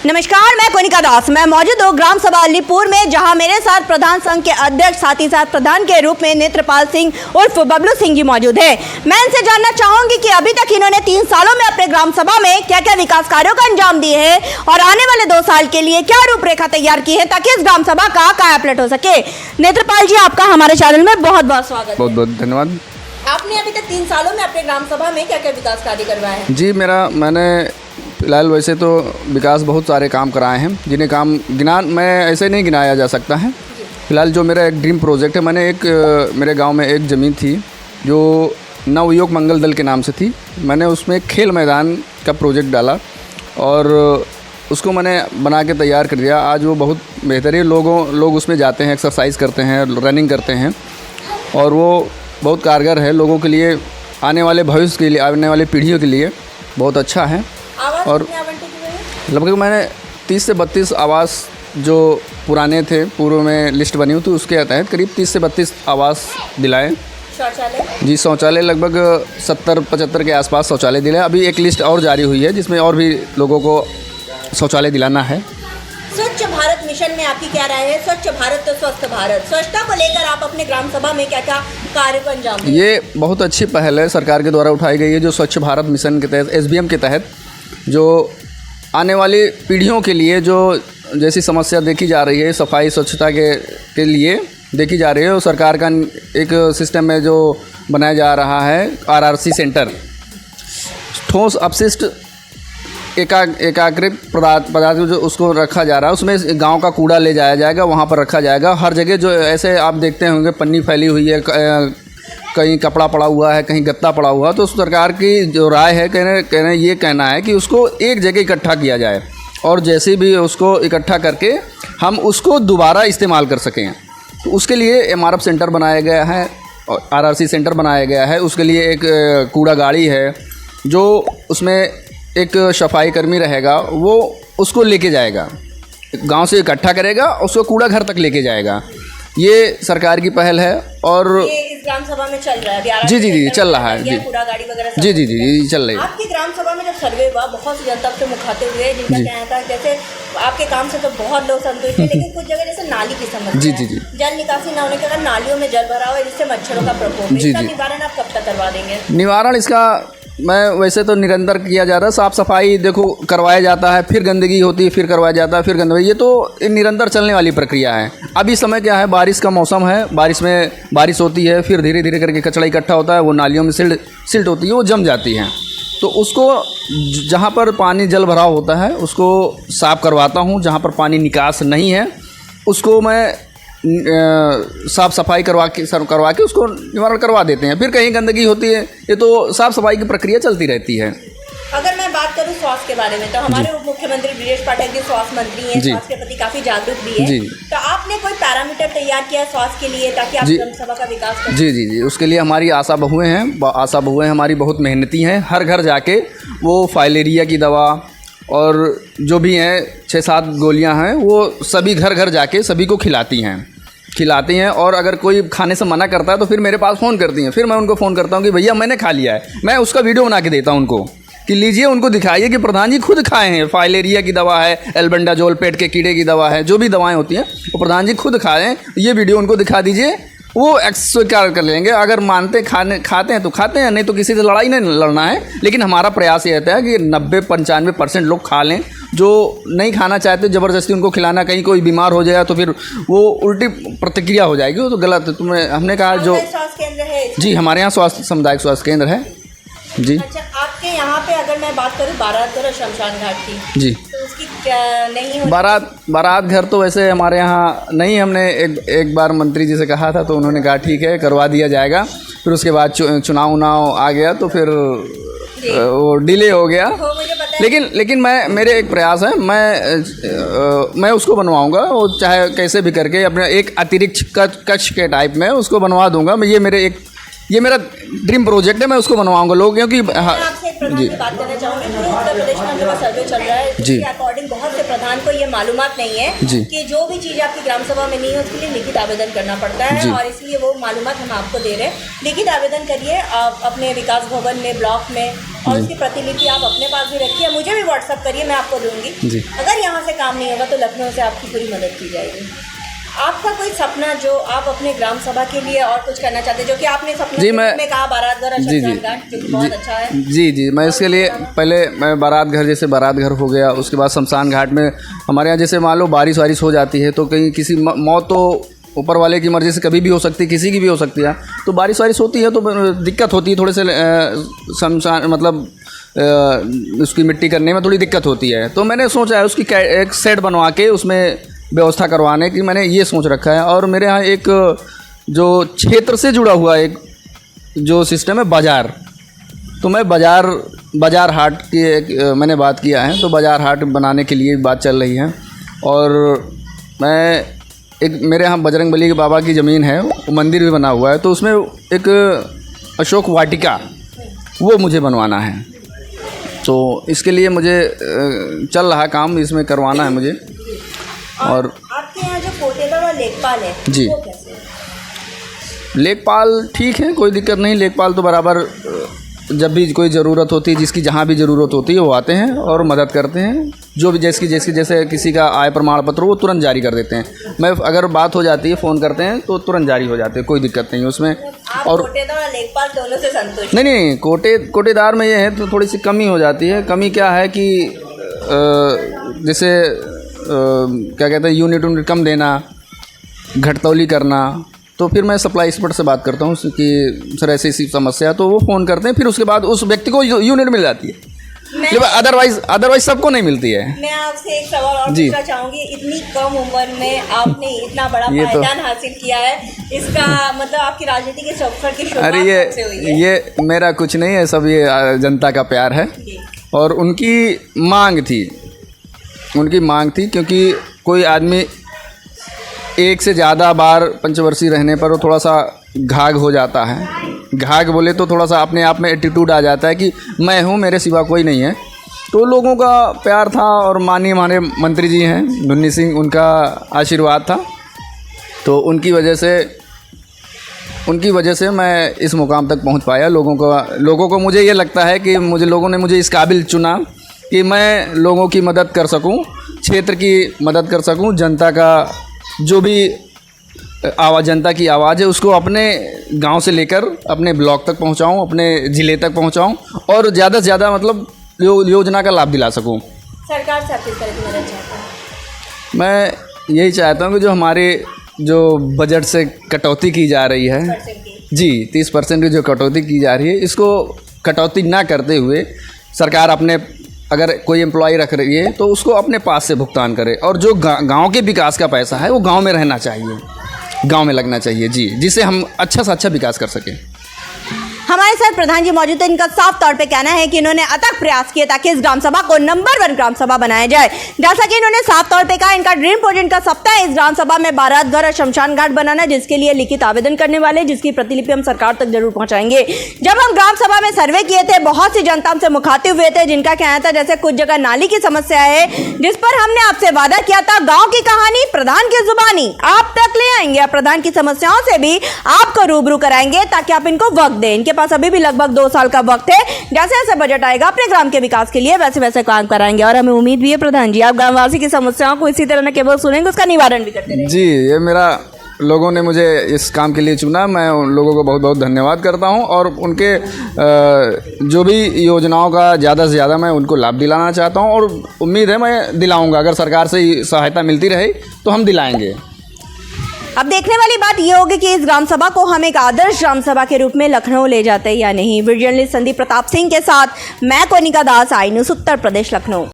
नमस्कार, मैं कोनिका दास। मैं मौजूद हूँ ग्राम सभा अलीपुर में, जहां मेरे साथ प्रधान संघ के अध्यक्ष साथ ही साथ प्रधान के रूप में नेत्रपाल सिंह उर्फ बबलू सिंह जी मौजूद है। मैं इनसे जानना चाहूंगी कि अभी तक इन्होंने 3 सालों में अपने ग्राम सभा में क्या क्या विकास कार्यों का अंजाम दिए हैं और आने वाले 2 साल के लिए क्या रूपरेखा तैयार की है ताकि इस ग्राम सभा का कायापलट हो सके। नेत्रपाल जी, आपका हमारे चैनल में बहुत बहुत स्वागत है। बहुत बहुत धन्यवाद। आपने अभी तक 3 सालों में अपने ग्राम सभा में क्या क्या विकास कार्य करवाए हैं? जी, मैंने फिलहाल वैसे तो विकास बहुत सारे काम कराए हैं, जिन्हें काम मैं ऐसे नहीं गिनाया जा सकता है। फिलहाल जो मेरा एक ड्रीम प्रोजेक्ट है, मेरे गांव में एक ज़मीन थी जो नवयुवक मंगल दल के नाम से थी। मैंने उसमें एक खेल मैदान का प्रोजेक्ट डाला और उसको मैंने बना के तैयार कर दिया। आज वो बहुत बेहतरीन लोग उसमें जाते हैं, एक्सरसाइज करते हैं, रनिंग करते हैं और वो बहुत कारगर है लोगों के लिए, आने वाले भविष्य के लिए, आने वाली पीढ़ियों के लिए बहुत अच्छा है। और लगभग मैंने 30 से 32 आवास जो पुराने थे, पूर्व में लिस्ट बनी हुई थी, उसके तहत करीब 30 से 32 आवास दिलाए। शौचालय? जी, शौचालय लगभग 70-75 के आसपास शौचालय दिलाए। अभी एक लिस्ट और जारी हुई है जिसमें और भी लोगों को शौचालय दिलाना है। स्वच्छ भारत मिशन में आपकी क्या राय है? स्वच्छ भारत तो स्वस्थ भारत, स्वच्छता को लेकर आप अपने ग्राम सभा में क्या क्या कार्य को अंजाम दें? ये बहुत अच्छी पहल है, सरकार के द्वारा उठाई गई है, जो स्वच्छ भारत मिशन के तहत, SBM के तहत, जो आने वाली पीढ़ियों के लिए जो जैसी समस्या देखी जा रही है सफाई स्वच्छता के लिए देखी जा रही है, और सरकार का एक सिस्टम में जो बनाया जा रहा है RRC सेंटर, ठोस अपशिष्ट एकाग्रित पदार्थ जो उसको रखा जा रहा है, उसमें गांव का कूड़ा ले जाया जाएगा, वहां पर रखा जाएगा। हर जगह जो ऐसे आप देखते होंगे पन्नी फैली हुई है, कहीं कपड़ा पड़ा हुआ है, कहीं गत्ता पड़ा हुआ है, तो सरकार की जो राय है कहना है कि उसको एक जगह इकट्ठा किया जाए और जैसे भी उसको इकट्ठा करके हम उसको दोबारा इस्तेमाल कर सकें। तो उसके लिए MRF सेंटर बनाया गया है और RRC सेंटर बनाया गया है। उसके लिए एक कूड़ा गाड़ी है जो उसमें एक सफाई कर्मी रहेगा, वो उसको लेके जाएगा, गांव से इकट्ठा करेगा, उसको कूड़ा घर तक लेके जाएगा। ये सरकार की पहल है और ये इस ग्राम सभा में चल रहा है। जी चल रहा है। जी कूड़ा गाड़ी वगैरह जी चल रही है। आपकी ग्राम सभा में जब सर्वे हुआ, बहुत सी जनता से मुखातिब हुए जिनका कहना था जैसे आपके काम से तो बहुत लोग संतुष्ट हैं, लेकिन कुछ जगह जैसे नाली की समस्या है, जल निकासी न होने के कारण नालियों में जल भरा हुआ है, जिससे मच्छरों का प्रकोप है। इसका निवारण आप कब तक करवा देंगे? निवारण इसका मैं वैसे तो निरंतर किया जा रहा है। साफ़ सफाई देखो करवाया जाता है, फिर गंदगी होती है, फिर करवाया जाता है, फिर गंदगी, ये तो निरंतर चलने वाली प्रक्रिया है। अभी समय क्या है, बारिश का मौसम है, बारिश होती है, फिर धीरे धीरे करके कचरा इकट्ठा होता है, वो नालियों में सिल्ट होती है, वो जम जाती है। तो उसको जहाँ पर पानी जल भराव होता है उसको साफ़ करवाता हूँ। जहाँ पर पानी निकास नहीं है उसको मैं साफ़ सफाई करवा के उसको निवारण करवा देते हैं। फिर कहीं गंदगी होती है, ये तो साफ़ सफाई की प्रक्रिया चलती रहती है। अगर मैं बात करूं स्वास्थ्य के बारे में, तो हमारे उप मुख्यमंत्री ब्रिजेश पाठक जी स्वास्थ्य मंत्री हैं, स्वास्थ्य के प्रति काफ़ी जागरूक भी है। तो आपने कोई पैरामीटर तैयार किया स्वास्थ्य के लिए ताकि आप ग्राम सभा का विकास कर? जी उसके लिए हमारी आशा बहुएँ हैं, हमारी बहुत मेहनती हैं। हर घर जाके वो फाइलेरिया की दवा और जो भी हैं 6-7 गोलियाँ हैं, वो सभी घर जाके सभी को खिलाती हैं। और अगर कोई खाने से मना करता है तो फिर मेरे पास फ़ोन करती हैं, फिर मैं उनको फ़ोन करता हूँ कि भैया मैंने खा लिया है। मैं उसका वीडियो बना के देता हूँ उनको कि लीजिए, उनको दिखाइए कि प्रधान जी खुद खाए हैं। फाइलेरिया की दवा है, एल्बेंडाजोल पेट के कीड़े की दवा है, जो भी दवाएं होती हैं वो प्रधान जी खुद खाए हैं। ये वीडियो उनको दिखा दीजिए, वो स्वीकार कर लेंगे। अगर खाते हैं तो खाते हैं, नहीं तो किसी से लड़ाई नहीं लड़ना है। लेकिन हमारा प्रयास ये रहता है कि 90-95% लोग खा लें। जो नहीं खाना चाहते ज़बरदस्ती उनको खिलाना, कहीं कोई बीमार हो जाए तो फिर वो उल्टी प्रतिक्रिया हो जाएगी, वो तो गलत है। हमने कहा जो स्वास्थ्य केंद्र है जी, हमारे यहाँ सामुदायिक स्वास्थ्य केंद्र है जी। अच्छा, आपके यहाँ पे अगर मैं बात करूँ बारात घर और शमशान घाट की, जी, तो उसकी क्या नहीं हो? बारात घर तो वैसे हमारे यहाँ नहीं। हमने एक बार मंत्री जी से कहा था तो उन्होंने कहा ठीक है करवा दिया जाएगा। फिर उसके बाद चुनाव आ गया तो फिर वो डिले हो गया। लेकिन मेरे एक प्रयास है, मैं उसको बनवाऊंगा, वो चाहे कैसे भी करके अपने एक अतिरिक्त कक्ष के टाइप में उसको बनवा दूंगा। ये मेरा ड्रीम प्रोजेक्ट है, मैं उसको बनवाऊंगा लोग, क्योंकि आपसे एक प्रधान से बात करना चाहूँगी। पूरे उत्तर प्रदेश में जो सर्वे चल रहा है उसके अकॉर्डिंग बहुत से प्रधान को ये मालूमात नहीं है कि जो भी चीज़ आपकी ग्राम सभा में नहीं है उसके लिए लिखित आवेदन करना पड़ता है, और इसलिए वो मालूमात हम आपको दे रहे हैं। लिखित आवेदन करिए आप अपने विकास भवन में, ब्लॉक में, और उसकी प्रतिलिपि आप अपने पास भी रखिए। मुझे भी व्हाट्सअप करिए, मैं आपको दूंगी जी। अगर यहाँ से काम नहीं होगा तो लखनऊ से आपकी पूरी मदद की जाएगी। आपका कोई सपना जो आप अपने ग्राम सभा के लिए और कुछ करना चाहते हैं, जो कि आपने सपना जी, में कहा बारात घर जी शमशान घाट, जो कि बहुत अच्छा है। जी, मैं इसके लिए पहले मैं बारात घर, जैसे बारात घर हो गया, उसके बाद शमशान घाट में हमारे यहाँ जैसे मान लो बारिश वारिश हो जाती है तो कहीं किसी मौत तो ऊपर वाले की मर्ज़ी से कभी भी हो सकती है, किसी की भी हो सकती है। तो बारिश वारिश होती है तो दिक्कत होती है, थोड़े से शमशान मतलब उसकी मिट्टी करने में थोड़ी दिक्कत होती है। तो मैंने सोचा है उसकी एक सेट बनवा के उसमें व्यवस्था करवाने की मैंने ये सोच रखा है। और मेरे यहाँ एक जो क्षेत्र से जुड़ा हुआ एक जो सिस्टम है बाज़ार, तो मैं बाज़ार हाट की एक मैंने बात किया है, तो बाज़ार हाट बनाने के लिए बात चल रही है। और मैं एक मेरे यहाँ बजरंगबली के बाबा की ज़मीन है, वो मंदिर भी बना हुआ है, तो उसमें एक अशोक वाटिका वो मुझे बनवाना है। तो इसके लिए मुझे चल रहा काम, इसमें करवाना है मुझे। और आपके यहाँ जो कोटेदार और लेखपाल है जी, वो कैसे है? लेखपाल ठीक है, कोई दिक्कत नहीं। लेखपाल तो बराबर जब भी कोई ज़रूरत होती है, जिसकी जहाँ भी ज़रूरत होती है वो आते हैं और मदद करते हैं। जो भी जैसे किसी का आय प्रमाण पत्र वो तुरंत जारी कर देते हैं। मैं अगर बात हो जाती है फ़ोन करते हैं तो तुरंत जारी हो जाते हैं, कोई दिक्कत नहीं है उसमें। आप और कोटेदार और लेखपाल दोनों से संतुष्ट? नहीं, कोटेदार में ये है तो थोड़ी सी कमी हो जाती है। कमी क्या है कि जैसे क्या कहते हैं यूनिट कम देना, घटतौली करना। तो फिर मैं सप्लाई एक्सपर्ट से बात करता हूँ कि सर ऐसी समस्या है, तो वो फ़ोन करते हैं, फिर उसके बाद उस व्यक्ति को यूनिट मिल जाती है। अदरवाइज सबको नहीं मिलती है। मैं आपसे एक सवाल और पूछना चाहूँगी, इतनी कम उम्र में आपने इतना बड़ा पायदान हासिल किया है, इसका मतलब आपकी राजनीति के सफर की शुरुआत कब से हुई है? ये मेरा कुछ नहीं है, सब ये जनता का प्यार है। और उनकी मांग थी क्योंकि कोई आदमी एक से ज़्यादा बार पंचवर्षीय रहने पर वो थोड़ा सा घाघ हो जाता है। घाघ बोले तो थोड़ा सा अपने आप में एटीट्यूड आ जाता है कि मैं हूँ, मेरे सिवा कोई नहीं है। तो लोगों का प्यार था और माननीय हमारे मंत्री जी हैं धुन्नी सिंह, उनका आशीर्वाद था। तो उनकी वजह से मैं इस मुकाम तक पहुंच पाया। लोगों को मुझे ये लगता है कि लोगों ने मुझे इस काबिल चुना कि मैं लोगों की मदद कर सकूं, क्षेत्र की मदद कर सकूं, जनता का जो भी जनता की आवाज़ है उसको अपने गांव से लेकर अपने ब्लॉक तक पहुंचाऊं, अपने ज़िले तक पहुंचाऊं और ज़्यादा से ज़्यादा मतलब योजना का लाभ दिला सकूं। सरकार से आप किस तरह की मदद चाहते हैं? मैं यही चाहता हूं कि जो हमारे जो बजट से कटौती की जा रही है जी, 30% की जो कटौती की जा रही है, इसको कटौती ना करते हुए सरकार अपने अगर कोई एम्प्लॉय रख रही है तो उसको अपने पास से भुगतान करे। और जो गांव के विकास का पैसा है वो गांव में रहना चाहिए, गांव में लगना चाहिए जी, जिससे हम अच्छा से अच्छा विकास कर सकें। हमारे साथ प्रधान जी मौजूद है। इनका साफ तौर पे कहना है कि इन्होंने अथक प्रयास किए ताकि इस ग्राम सभा को नंबर 1 ग्राम सभा बनाया जाए। जैसा कि इन्होंने साफ तौर पे कहा, इनका ड्रीम प्रोजेक्ट का सप्ताह है इस ग्राम सभा में बारात घर और शमशान घाट बनाना, जिसके लिए लिखित आवेदन करने वाले, जिसकी प्रतिलिपि हम सरकार तक जरूर पहुंचाएंगे। जब हम ग्राम सभा में सर्वे किए थे, बहुत सी जनता हमसे मुखातिब हुए थे, जिनका कहना था जैसे कुछ जगह नाली की समस्या है, जिस पर हमने आपसे वादा किया था गाँव की कहानी प्रधान की जुबानी आप तक ले आएंगे। आप प्रधान की समस्याओं से भी आपको रूबरू कराएंगे ताकि आप इनको वक्त दें। इनके पास अभी भी लगभग 2 साल का वक्त है। जैसे जैसे बजट आएगा अपने ग्राम के विकास के लिए वैसे वैसे काम कराएंगे। और हमें उम्मीद भी है प्रधान जी आप ग्रामवासी की समस्याओं को इसी तरह न केवल सुनेंगे, उसका निवारण भी करते रहेंगे। जी, ये मेरा लोगों ने मुझे इस काम के लिए चुना, मैं उन लोगों को बहुत बहुत धन्यवाद करता हूं। और उनके जो भी योजनाओं का ज़्यादा से ज़्यादा मैं उनको लाभ दिलाना चाहता हूं और उम्मीद है मैं दिलाऊंगा। अगर सरकार से सहायता मिलती रही तो हम दिलाएंगे। अब देखने वाली बात यह होगी कि इस ग्राम सभा को हम एक आदर्श ग्राम सभा के रूप में लखनऊ ले जाते हैं या नहीं। वीडियो जर्नलिस्ट संदीप प्रताप सिंह के साथ मैं कोनिका दास, आई न्यूज़ उत्तर प्रदेश, लखनऊ।